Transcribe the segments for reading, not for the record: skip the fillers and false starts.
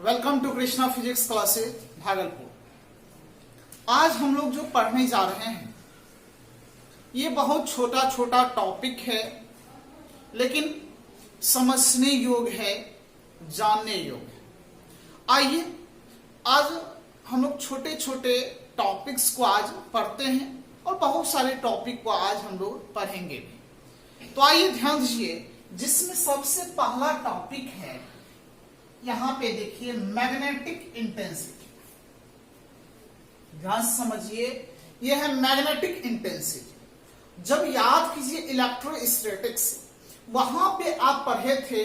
Welcome to Krishna physics classes Bhagalpur. आज हम लोग जो पढ़ने जा रहे हैं ये बहुत छोटा छोटा टॉपिक है, लेकिन समझने योग्य है, जानने योग्य है। आइए आज हम लोग छोटे छोटे टॉपिक्स को आज पढ़ते हैं और बहुत सारे टॉपिक को आज हम लोग पढ़ेंगे भी। तो आइए ध्यान दीजिए, जिसमें सबसे पहला टॉपिक है, यहां पे देखिए मैग्नेटिक इंटेंसिटी। ध्यान से समझिए, यह है मैग्नेटिक इंटेंसिटी। जब याद कीजिए इलेक्ट्रोस्टैटिक्स, वहां पे आप पढ़े थे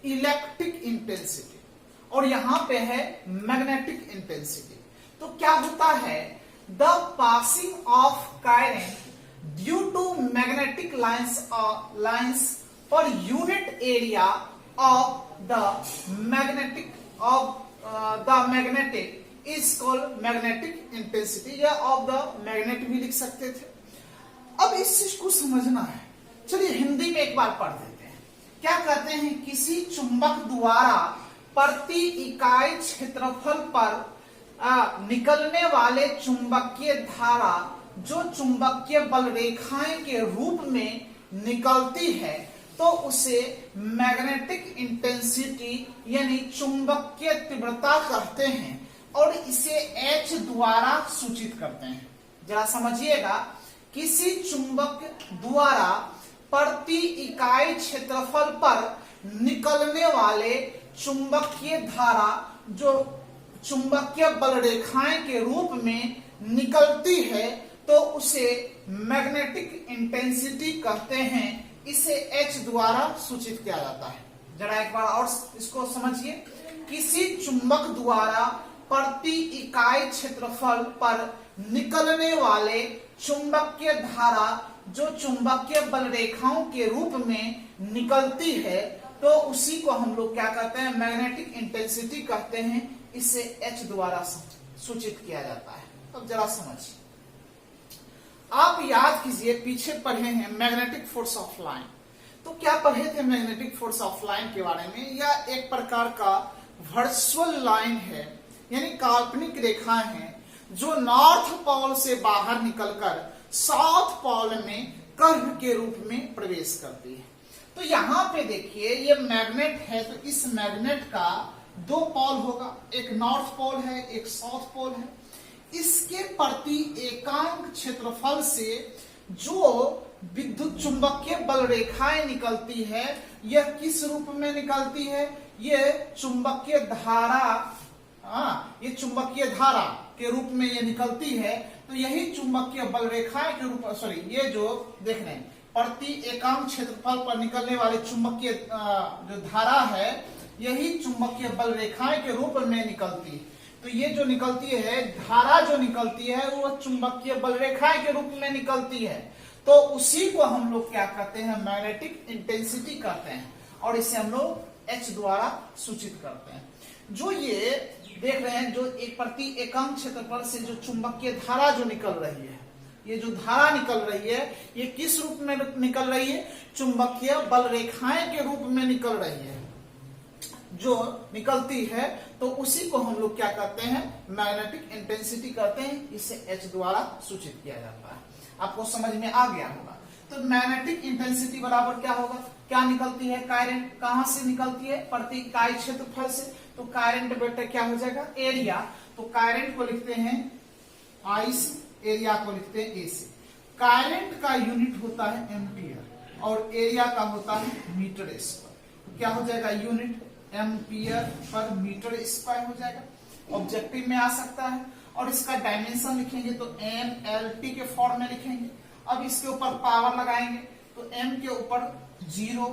इलेक्ट्रिक इंटेंसिटी और यहां पे है मैग्नेटिक इंटेंसिटी। तो क्या होता है, the passing of current due to magnetic lines per unit area of the magnetic is called magnetic intensity, या of the magnet भी लिख सकते थे। अब इस चीज को समझना है, चलिए हिंदी में एक बार पढ़ देते हैं। क्या कहते हैं, किसी चुंबक द्वारा प्रति इकाई क्षेत्रफल पर निकलने वाले चुंबकीय धारा जो चुंबकीय बल रेखाएं के रूप में निकलती है तो उसे मैग्नेटिक इंटेंसिटी यानी चुंबकीय तीव्रता कहते हैं और इसे H द्वारा सूचित करते हैं। जरा समझिएगा, किसी चुंबक द्वारा प्रति इकाई क्षेत्रफल पर निकलने वाले चुंबकीय धारा जो चुंबकीय बल रेखाएं के रूप में निकलती है तो उसे मैग्नेटिक इंटेंसिटी कहते हैं। इसे H द्वारा सूचित किया जाता है। जरा एक बार और इसको समझिए, किसी चुंबक द्वारा प्रति इकाई क्षेत्रफल पर निकलने वाले चुंबकीय धारा जो चुंबकीय बल रेखाओं के रूप में निकलती है तो उसी को हम लोग क्या कहते हैं, मैग्नेटिक इंटेंसिटी कहते हैं। इसे H द्वारा सूचित किया जाता है। अब जरा समझिए, आप याद कीजिए पीछे पढ़े हैं मैग्नेटिक फोर्स ऑफ लाइन। तो क्या पढ़े थे मैग्नेटिक फोर्स ऑफ लाइन के बारे में? यह एक प्रकार का वर्चुअल लाइन है, यानी काल्पनिक रेखाएं हैं जो नॉर्थ पोल से बाहर निकलकर साउथ पोल में कर्व के रूप में प्रवेश करती है। तो यहाँ पे देखिए, ये मैग्नेट है, तो इस मैग्नेट का दो पोल होगा, एक नॉर्थ पोल है, एक साउथ पोल है। इसके प्रति एकांक क्षेत्रफल से जो विद्युत चुंबकीय बल रेखाएं निकलती है, यह किस रूप में निकलती है? यह चुंबकीय धारा, ये चुंबकीय धारा के रूप में ये निकलती है। तो यही चुंबकीय बल रेखाएं के रूप, ये जो देख रहे हैं, प्रति एकांक क्षेत्रफल पर निकलने वाली चुंबकीय जो धारा है, यही चुंबकीय बल रेखाएं के रूप में निकलती है। तो ये जो निकलती है धारा, जो निकलती है वो चुंबकीय बल रेखाएं के रूप में निकलती है। तो उसी को हम लोग क्या कहते हैं, मैग्नेटिक इंटेंसिटी कहते हैं और इसे हम लोग H द्वारा सूचित करते हैं। जो ये देख रहे हैं, जो एक प्रति एकांक क्षेत्रफल से जो चुंबकीय धारा जो निकल रही है, ये जो धारा निकल रही है, ये किस रूप में निकल रही है? चुंबकीय बल रेखाएं के रूप में निकल रही है। जो निकलती है तो उसी को हम लोग क्या कहते हैं, मैग्नेटिक इंटेंसिटी कहते हैं। इसे H द्वारा सूचित किया जाता है। आपको समझ में आ गया होगा। तो मैग्नेटिक इंटेंसिटी बराबर क्या होगा, क्या निकलती है? करंट। कहां से निकलती है? प्रति इकाई क्षेत्रफल से। तो करंट बेटा क्या हो जाएगा, एरिया। तो करंट को लिखते हैं I से, एरिया को लिखते हैं A से। करंट का यूनिट होता है एम्पियर और एरिया का होता है मीटर स्क्वायर। तो क्या हो जाएगा, unit ampere per metre square हो जाएगा। ऑब्जेक्टिव में आ सकता है और इसका डायमेंशन लिखेंगे तो MLT के फॉर्म में लिखेंगे। अब इसके ऊपर पावर लगाएंगे तो M के ऊपर 0,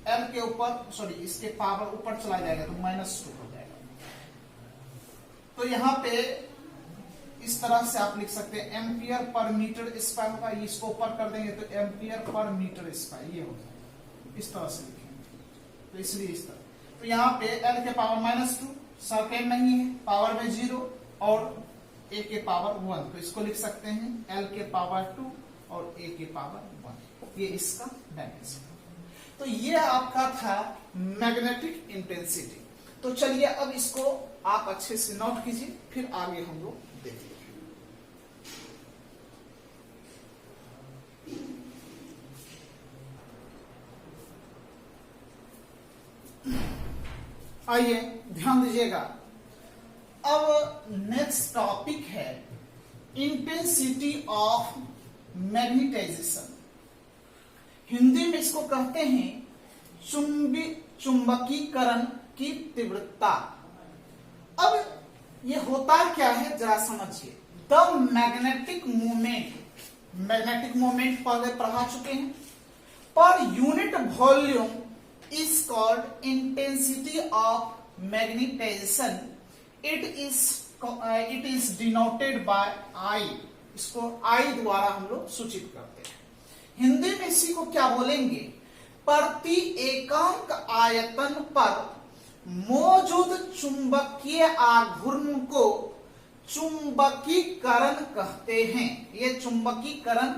L के ऊपर इसके पावर ऊपर चला जाएगा तो -2 हो जाएगा। तो यहाँ पे इस तरह से आप लिख सकते हैं एम्पियर पर मीटर स्क्वायर होगा। इसको ऊपर कर देंगे तो एम्पियर पर मीटर स्क्वायर ये हो जाएगा। इस तरह से लिखेंगे तो इसलिए इस तरह। तो यहाँ पे L के पावर -2, सेकेंड नहीं है, पावर में 0 और A के पावर 1, तो इसको लिख सकते हैं L के पावर 2 और A के पावर 1। ये इसका डायमेंशन। तो ये आपका था मैग्नेटिक इंटेंसिटी। तो चलिए अब इसको आप अच्छे से नोट कीजिए, फिर आगे हम लोग देखेंगे। आइए ध्यान दीजिएगा। अब नेक्स्ट टॉपिक है इंटेंसिटी ऑफ मैग्नेटाइजेशन। हिंदी में इसको कहते हैं चुंबकीकरण की तीव्रता। अब ये होता क्या है जरा समझिए। द मैग्नेटिक मूवमेंट पहले पढ़ा चुके हैं, पर unit volume is called intensity of magnetization. It is denoted by I. इसको आई द्वारा हम लोग सूचित करते हैं। हिंदी में इसी को क्या बोलेंगे? प्रति एकांक आयतन पर मौजूद चुंबकीय आघूर्ण को चुंबकीकरण कहते हैं। ये चुंबकीकरण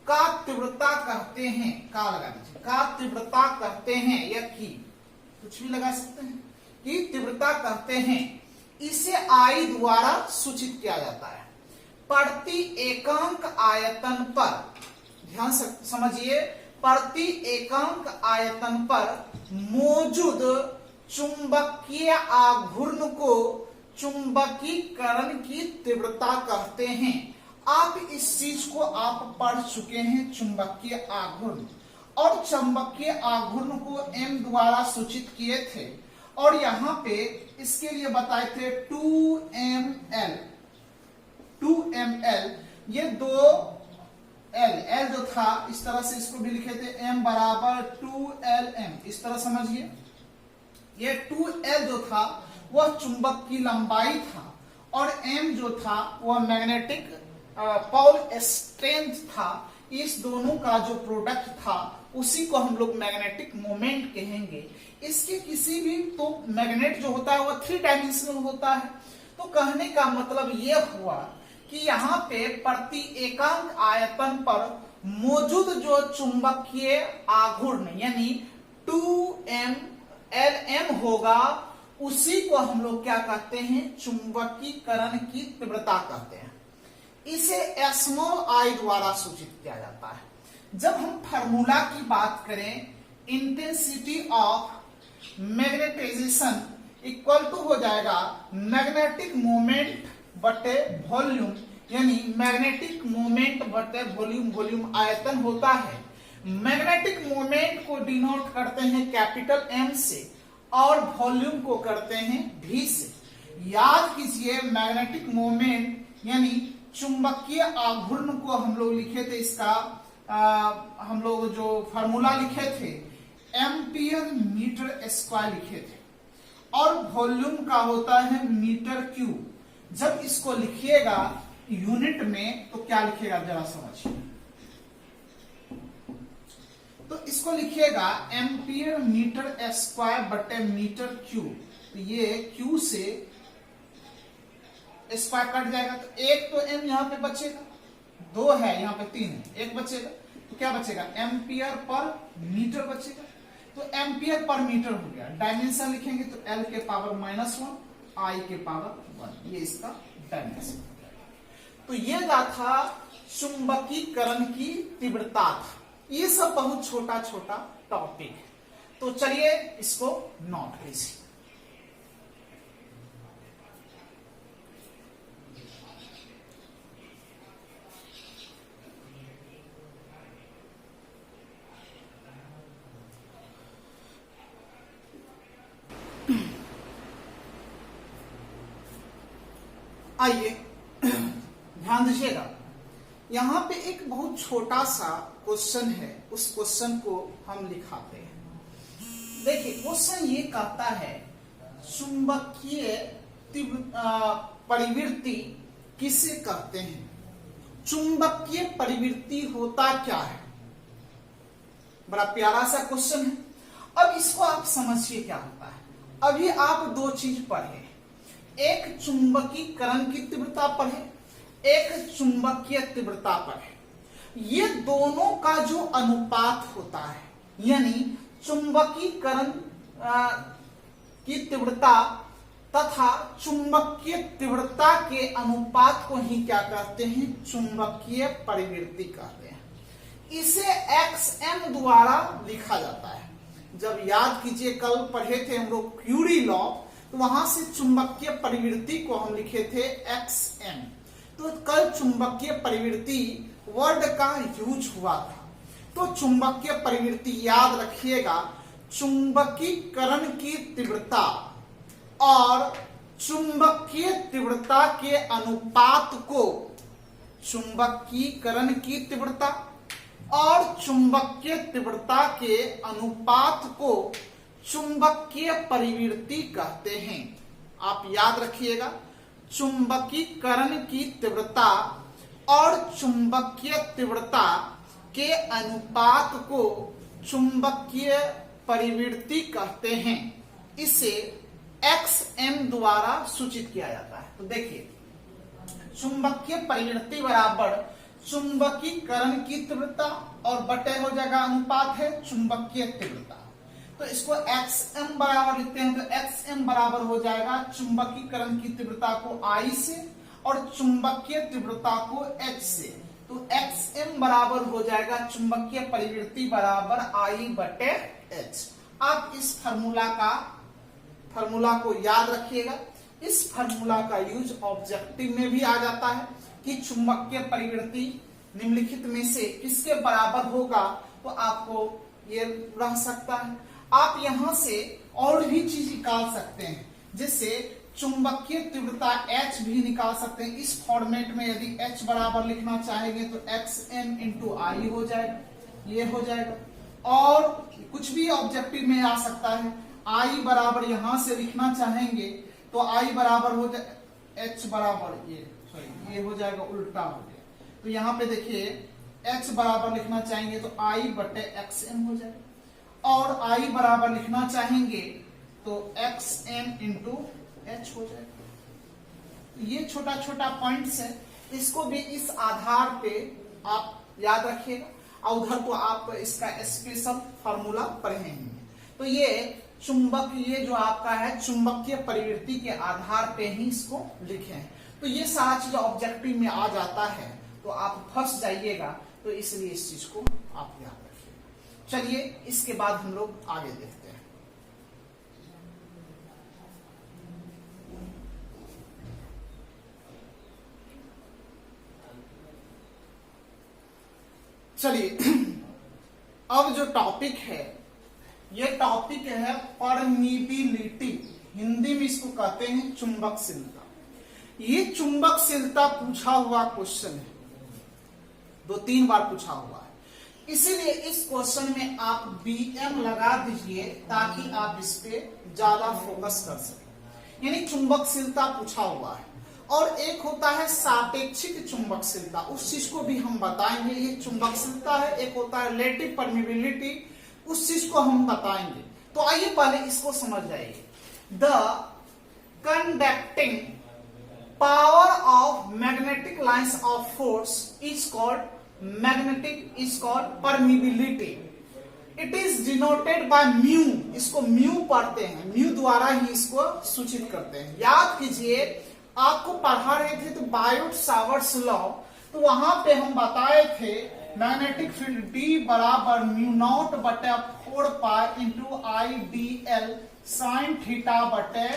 का तीव्रता कहते हैं। का लगा दीजिए, का तीव्रता कहते हैं, या की कुछ भी लगा सकते हैं, की तीव्रता कहते हैं। इसे आई द्वारा सूचित किया जाता है। प्रति एकांक आयतन पर, ध्यान से समझिए, प्रति एकांक आयतन पर मौजूद चुंबकीय आघूर्ण को चुंबकीकरण की तीव्रता कहते हैं। आप इस चीज को आप पढ़ चुके हैं, चुंबकीय आघूर्ण। और चुंबकीय आघूर्ण को m द्वारा सूचित किए थे, और यहां पे इसके लिए बताए थे 2ml। ये 2l जो था, इस तरह से इसको भी लिखे थे m बराबर 2lm। इस तरह समझिए, ये 2l जो था वह चुंबक की लंबाई था, और m जो था वह मैग्नेटिक पोल स्ट्रेंथ था। इस दोनों का जो प्रोडक्ट था उसी को हम लोग मैग्नेटिक मोमेंट कहेंगे। इसके किसी भी तो मैग्नेट जो होता है वह 3 डायमेंशनल होता है। तो कहने का मतलब यह हुआ कि यहाँ पे प्रति एकांक आयतन पर मौजूद जो चुंबकीय आघूर्ण यानी 2mLm होगा, उसी को हम लोग क्या कहते हैं? चुंबकीकरण की तीव्रता कहते हैं। इसे स्मॉल आई द्वारा सूचित किया जाता है। जब हम फार्मूला की बात करें, intensity of magnetization equal to हो जाएगा मैग्नेटिक मोमेंट बटे वॉल्यूम, यानी मैग्नेटिक मोमेंट बटे वॉल्यूम। वॉल्यूम आयतन होता है। मैग्नेटिक मोमेंट को डिनोट करते हैं कैपिटल M से, और वॉल्यूम को करते हैं V से। याद कीजिए, मैग्नेटिक मोमेंट यानी चुंबकीय आघूर्ण को हम लोग लिखे थे, इसका हम लोग जो फार्मूला लिखे थे एम्पियर मीटर स्क्वायर लिखे थे, और वॉल्यूम का होता है मीटर क्यूब। जब इसको लिखिएगा यूनिट में तो क्या लिखिएगा जरा समझिए। तो इसको लिखिएगा एम्पियर मीटर स्क्वायर बटे मीटर क्यूब। तो ये क्यू से स्क्वायर कट जाएगा, तो एक तो m यहाँ पे बचेगा, 2 है यहाँ पे 3 है, एक बचेगा। तो क्या बचेगा? एम्पियर पर मीटर बचेगा। तो एम्पियर पर मीटर हो गया। डायमेंशन लिखेंगे तो l के पावर -1 I के पावर 1, ये इसका डायमेंशन। तो ये था चुंबकीकरण की तीव्रता था। ये सब बहुत छोटा छोटा टॉपिक है। तो चलिए इसको नोट कीजिए। आइए ध्यान दीजिएगा, यहां पे एक बहुत छोटा सा क्वेश्चन है। उस क्वेश्चन को हम लिखाते हैं। देखिए क्वेश्चन ये कहता है चुंबकीय परिवृत्ति किसे कहते हैं? चुंबकीय परिवृत्ति होता क्या है? बड़ा प्यारा सा क्वेश्चन है। अब इसको आप समझिए क्या होता है। अभी आप 2 चीज पढ़े, एक चुंबकीकरण की तीव्रता पर है, एक चुंबकीय तीव्रता पर है। ये दोनों का जो अनुपात होता है, यानी चुंबकीकरण की तीव्रता तथा चुंबकीय तीव्रता के अनुपात को ही क्या कहते हैं, चुंबकीय परिवृत्ति कहते हैं। इसे xm द्वारा लिखा जाता है। जब याद कीजिए कल पढ़े थे हम लोग क्यूरी लॉ, तो वहां से चुंबकीय परिवृत्ति को हम लिखे थे xm। तो कल चुंबकीय परिवृत्ति वर्ड का यूज हुआ था। तो चुंबकीय परिवृत्ति याद रखिएगा, चुंबकीकरण की तीव्रता और चुंबकीय तीव्रता के अनुपात को, चुंबकीकरण की तीव्रता और चुंबकीय तीव्रता के अनुपात को चुंबकीय परिवृत्ति कहते हैं। आप याद रखिएगा, चुंबकीकरण की तीव्रता और चुंबकीय तीव्रता के अनुपात को चुंबकीय परिवृत्ति कहते हैं। इसे xm द्वारा सूचित किया जाता है। तो देखिए, चुंबकीय परिवृत्ति बराबर चुंबकीकरण की तीव्रता और बटे हो जाएगा अनुपात है चुंबकीय तीव्रता। तो इसको xm बराबर लिखते हैं। तो xm बराबर हो जाएगा चुंबकीकरण की तीव्रता को I से और चुंबकीय तीव्रता को H से। तो xm बराबर हो जाएगा चुंबकीय परिवृत्ति बराबर I बटे H। आप इस फार्मूला को याद रखिएगा। इस फार्मूला का यूज ऑब्जेक्टिव में भी आ जाता है कि चुंबकीय परिवृत्ति निम्नलिखित में से किसके बराबर होगा, तो आपको ये रह सकता है। आप यहां से और भी चीज निकाल सकते हैं, जैसे चुंबकीय तीव्रता H भी निकाल सकते हैं। इस फॉर्मेट में यदि H बराबर लिखना चाहेंगे तो xm इंटू I हो जाएगा, ये हो जाएगा। और कुछ भी ऑब्जेक्टिव में आ सकता है। I बराबर यहां से लिखना चाहेंगे तो I बराबर हो जाए H बराबर ये हो जाएगा, उल्टा हो गया। तो यहाँ पे देखिए H बराबर लिखना चाहेंगे तो I बटे xm हो जाएगा, और I बराबर लिखना चाहेंगे तो xm इंटू H हो जाएगा। ये छोटा छोटा पॉइंट्स है, इसको भी इस आधार पे आप याद रखिएगा। और उधर तो आप इसका स्पेशल फार्मूला पढ़ेंगे। तो ये चुंबक, ये जो आपका है चुंबकीय परिवृत्ति के आधार पे ही इसको लिखे हैं। तो ये सारा चीज ऑब्जेक्टिव में आ जाता है, तो आप फंस जाइएगा। तो इसलिए इस चीज को आप याद रखिएगा। चलिए इसके बाद हम लोग आगे देखते हैं। चलिए अब जो टॉपिक है, ये टॉपिक है परमीबिलिटी। हिंदी में इसको कहते हैं चुंबकशीलता। ये चुंबकशीलता पूछा हुआ क्वेश्चन है, 2-3 बार पूछा हुआ है। इसीलिए इस क्वेश्चन में आप BM लगा दीजिए ताकि आप इस पे ज्यादा फोकस कर सकें। यानी चुंबकशीलता पूछा हुआ है। और एक होता है सापेक्षिक चुंबकशीलता, उस चीज को भी हम बताएंगे। ये चुंबकशीलता है। एक होता है रिलेटिव परमीबिलिटी, उस चीज को हम बताएंगे। तो आइए पहले इसको समझ जाइए। The conducting power of magnetic lines of force is called permeability. It is denoted by mu. इसको म्यू पढ़ते हैं, म्यू द्वारा ही इसको सूचित करते हैं। याद कीजिए, आपको पढ़ा रहे थे तो बायोट सावर्ट्स लॉ, तो वहां पे हम बताए थे मैग्नेटिक फील्ड D बराबर म्यू नॉट बटे 4 pi into IDL sine theta बटे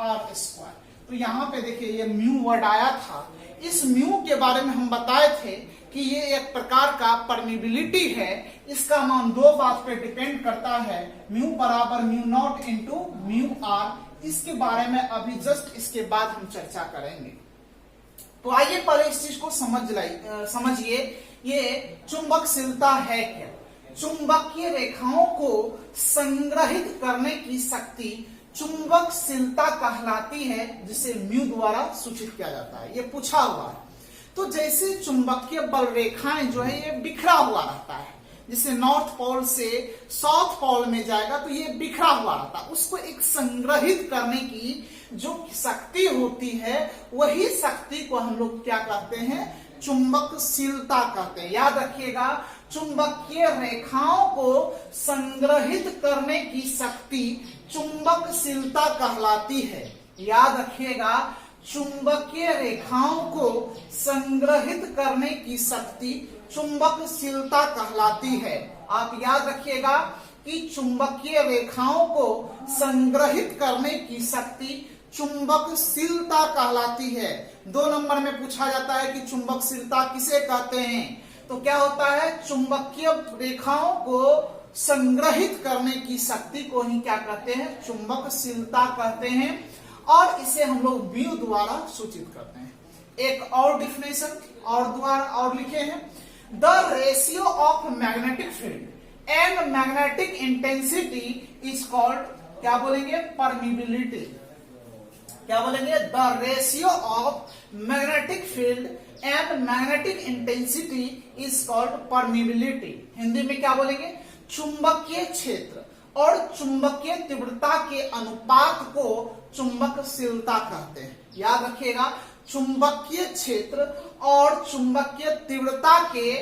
R स्क्वायर। तो यहाँ पे देखिए ये म्यू वर्ड आया था। इस म्यू के बारे में हम बताए थे कि ये एक प्रकार का परमीबिलिटी है। इसका मान 2 बात पे डिपेंड करता है, म्यू बराबर mu nought into mu R। इसके बारे में अभी जस्ट इसके बाद हम चर्चा करेंगे। तो आइए पहले इस चीज को समझिए। ये चुंबकशीलता है क्या? चुंबकीय रेखाओं को संग्रहित करने की शक्ति चुंबकशीलता कहलाती है, जिसे म्यू द्वारा सूचित किया जाता है। ये पूछा हुआ है। तो जैसे चुंबकीय बल रेखाएं जो है ये बिखरा हुआ रहता है, जिसे नॉर्थ पोल से साउथ पोल में जाएगा तो ये बिखरा हुआ रहता है। उसको एक संग्रहित करने की जो शक्ति होती है, वही शक्ति को हम लोग क्या कहते हैं? चुंबकशीलता कहते हैं। याद रखिएगा, चुंबकीय रेखाओं को संग्रहित करने की शक्ति चुंबकशीलता कहलाती है। याद रखिएगा, चुंबकीय रेखाओं को संग्रहित करने की शक्ति चुंबकशीलता कहलाती है। आप याद रखिएगा कि चुंबकीय रेखाओं को संग्रहित करने की शक्ति चुंबकशीलता कहलाती है। 2 नंबर में पूछा जाता है कि चुंबकशीलता किसे कहते हैं, तो क्या होता है, चुंबकीय रेखाओं को संग्रहित करने की शक्ति को ही क्या कहते हैं, चुंबकशीलता कहते हैं, और इसे हम लोग म्यू द्वारा सूचित करते हैं। एक और डिफिनेशन और लिखे हैं, the ratio of magnetic field and magnetic intensity is called, क्या बोलेंगे, परमिबिलिटी। क्या बोलेंगे, the ratio of magnetic field and magnetic intensity is called permeability. Hindi में क्या बोलेंगे, चुंबकीय क्षेत्र और चुंबकीय तीव्रता के अनुपात को चुंबकशीलता कहते हैं। याद रखिएगा, चुंबकीय क्षेत्र और चुंबकीय तीव्रता के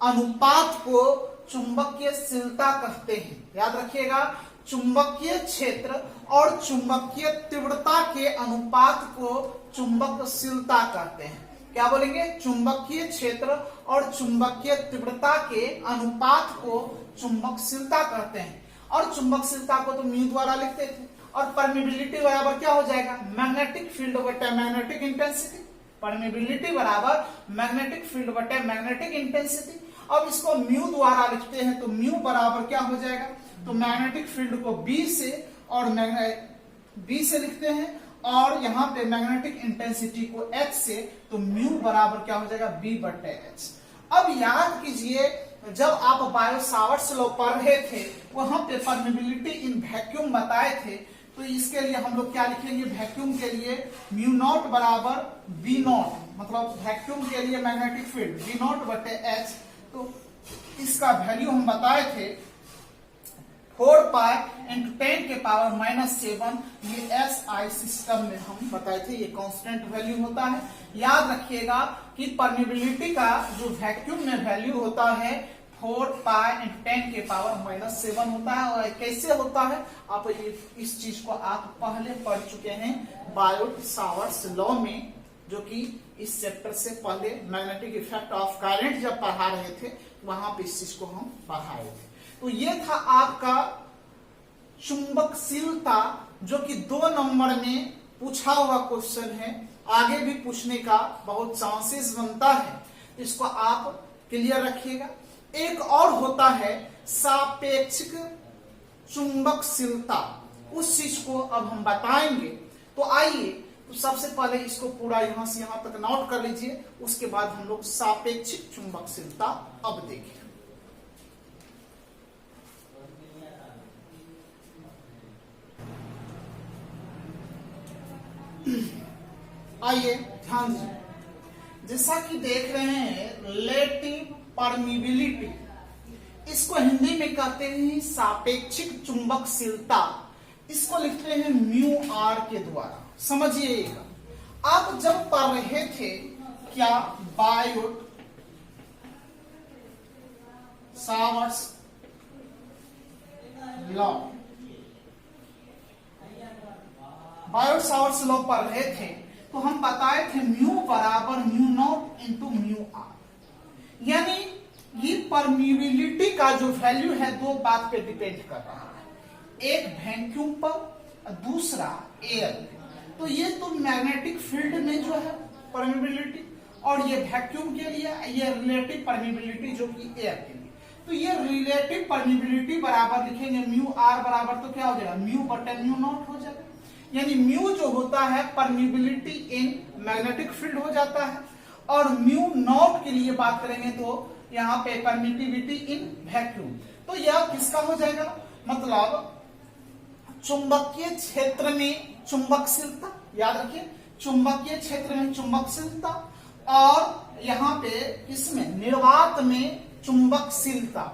अनुपात को चुंबकीयशीलता कहते हैं। याद रखिएगा, चुंबकीय क्षेत्र और चुंबकीय तीव्रता के अनुपात को चुंबकशीलता कहते हैं। क्या बोलेंगे, चुंबकीय क्षेत्र और चुंबकीय तीव्रता के अनुपात को चुंबकशीलता कहते हैं। और चुंबकशीलता को तो म्यू द्वारा लिखते थे। और परमिबिलिटी बराबर क्या हो जाएगा, मैग्नेटिक फील्ड बटे मैग्नेटिक इंटेंसिटी। परमिबिलिटी बराबर मैग्नेटिक फील्ड बटे मैग्नेटिक इंटेंसिटी। अब इसको म्यू द्वारा लिखते हैं तो म्यू बराबर क्या हो जाएगा, तो मैग्नेटिक फील्ड को बी से और बी से लिखते हैं, और यहाँ पे मैग्नेटिक इंटेंसिटी को एच से, तो म्यू बराबर क्या हो जाएगा, बी बटे एच। अब याद कीजिए, जब आप बायो सावर्ट्स लॉ पढ़ रहे थे वहां पे परमिबिलिटी इन वैक्यूम बताए थे, तो इसके लिए हम लोग क्या लिखेंगे, वैक्यूम के लिए म्यू नॉट बराबर बी नॉट, मतलब वैक्यूम के लिए मैग्नेटिक फील्ड बी नॉट बटे एच। तो इसका वैल्यू हम बताए थे 4 पाई इंटू 10 के पावर -7। ये SI सिस्टम में हम बताए थे, ये कांस्टेंट वैल्यू होता है। याद रखिएगा कि परमिबिलिटी का जो वैक्यूम में वैल्यू होता है 4 पाई इंटू 10 के पावर -7 होता है। और कैसे होता है, आप इस चीज को आप पहले पढ़ चुके हैं बायो सावर्ट्स लॉ में, जो कि इस चैप्टर से पहले मैग्नेटिक इफेक्ट ऑफ करंट जब पढ़ा रहे थे वहां पे इस चीज को हम पढ़ाए थे। तो ये था आपका चुंबकशीलता, जो कि 2 नंबर में पूछा हुआ क्वेश्चन है। आगे भी पूछने का बहुत चांसेस बनता है, इसको आप क्लियर रखिएगा। एक और होता है सापेक्षिक चुंबकशीलता, उस चीज को अब हम बताएंगे। तो आइए, तो सबसे पहले इसको पूरा यहां से यहां तक नोट कर लीजिए, उसके बाद हम लोग सापेक्षिक चुंबकशीलता अब देखें। आइए ध्यान दीजिए, जैसा कि देख रहे हैं रिलेटिव परमिबिलिटी, इसको हिंदी में कहते हैं सापेक्षिक चुंबकशीलता। इसको लिखते हैं म्यू आर के द्वारा। समझिएगा, आप जब पढ़ रहे थे क्या Biot Savart's law, Biot Savart's law पढ़ रहे थे तो हम बताए थे म्यू बराबर mu nought into mu R. यानी ये परमिबिलिटी का जो वैल्यू है 2 बात पे डिपेंड कर रहा है, एक वैक्यूम पर, दूसरा एयर पे। तो ये तो मैग्नेटिक फील्ड में जो है परमिबिलिटी, और ये वैक्यूम के लिए ये रिलेटिव परमिबिलिटी जो कि एयर के लिए। तो ये रिलेटिव परमिबिलिटी बराबर लिखेंगे म्यू आर बराबर, तो क्या हो जाएगा, म्यू बटे म्यू नॉट हो जाएगा। यानी म्यू जो होता है परमिबिलिटी इन मैग्नेटिक फील्ड हो जाता है, और म्यू नॉट के लिए बात करेंगे तो यहाँ पे परमिटिविटी इन वैक्यूम। तो यह किसका हो जाएगा, मतलब चुंबकीय क्षेत्र में चुंबकशीलता। याद रखिए, चुंबकीय क्षेत्र में चुंबकशीलता, और यहाँ पे किसमें, निर्वात में चुंबकशीलता।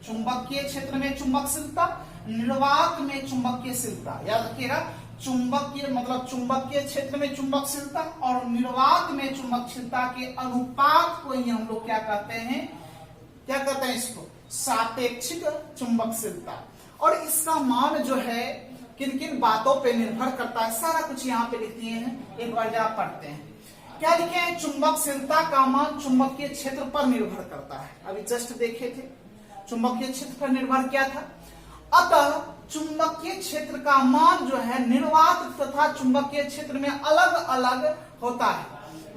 चुंबकीय क्षेत्र में चुंबकशीलता, निर्वात में चुंबकीयशीलता। याद रखिएगा, चुंबकीय मतलब चुंबकीय क्षेत्र में चुंबकशीलता और निर्वात में चुंबकशीलता के अनुपात को ही हम लोग क्या कहते हैं, क्या कहते हैं इसको, सापेक्षिक चुंबकशीलता। और इसका मान जो है किन किन बातों पे निर्भर करता है, सारा कुछ यहाँ पे लिख दिए हैं, एक बार जरा पढ़ते हैं। क्या लिखे हैं? चुंबकशीलता का मान चुंबकीय क्षेत्र पर निर्भर करता है। अभी जस्ट देखे थे चुंबकीय क्षेत्र पर निर्भर क्या था। अतः चुंबकीय क्षेत्र का मान जो है निर्वात तथा चुंबकीय क्षेत्र में अलग अलग होता है,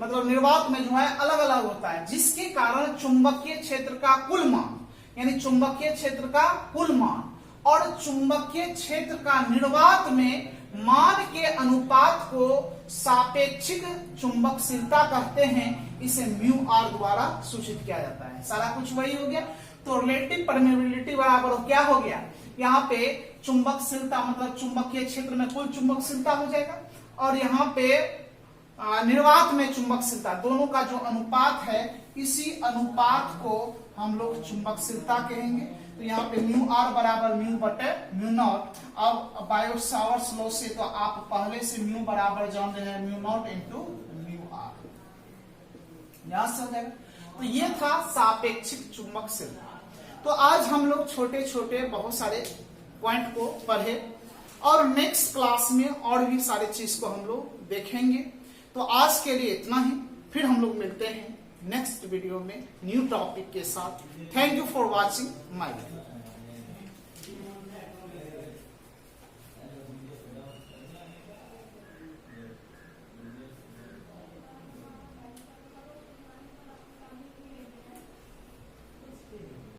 मतलब निर्वात में जो है अलग अलग होता है, जिसके कारण चुंबकीय क्षेत्र का कुल मान, यानी चुंबकीय क्षेत्र का कुल मान और चुंबकीय क्षेत्र का निर्वात में मान के अनुपात को सापेक्षिक चुंबकशीलता कहते हैं। इसे म्यू आर द्वारा सूचित किया जाता है। सारा कुछ वही हो गया। तो रिलेटिव परमेबिलिटी बराबर क्या हो गया? यहाँ पे चुंबकशीलता मतलब चुंबकीय क्षेत्र में कुल चुंबकशीलता हो जाएगा, और यहाँ पे निर्वात में चुंबकशीलता, दोनों का जो अनुपात है, इसी अनुपात को हम लोग चुंबकशीलता कहेंगे। तो यहाँ पे म्यू आर बराबर म्यू बटे म्यू नॉट। अब बायो सावर्ट्स लॉ से तो आप पहले से म्यू बराबर जान रहे हैं, mu nought into mu R, याद से हो जाएगा। तो ये था सापेक्षिक चुंबकशीलता। तो आज हम लोग छोटे छोटे बहुत सारे पॉइंट को पढ़े, और नेक्स्ट क्लास में और भी सारे चीज को हम लोग देखेंगे। तो आज के लिए इतना ही, फिर हम लोग मिलते हैं नेक्स्ट वीडियो में न्यू टॉपिक के साथ। Thank you for watching my video.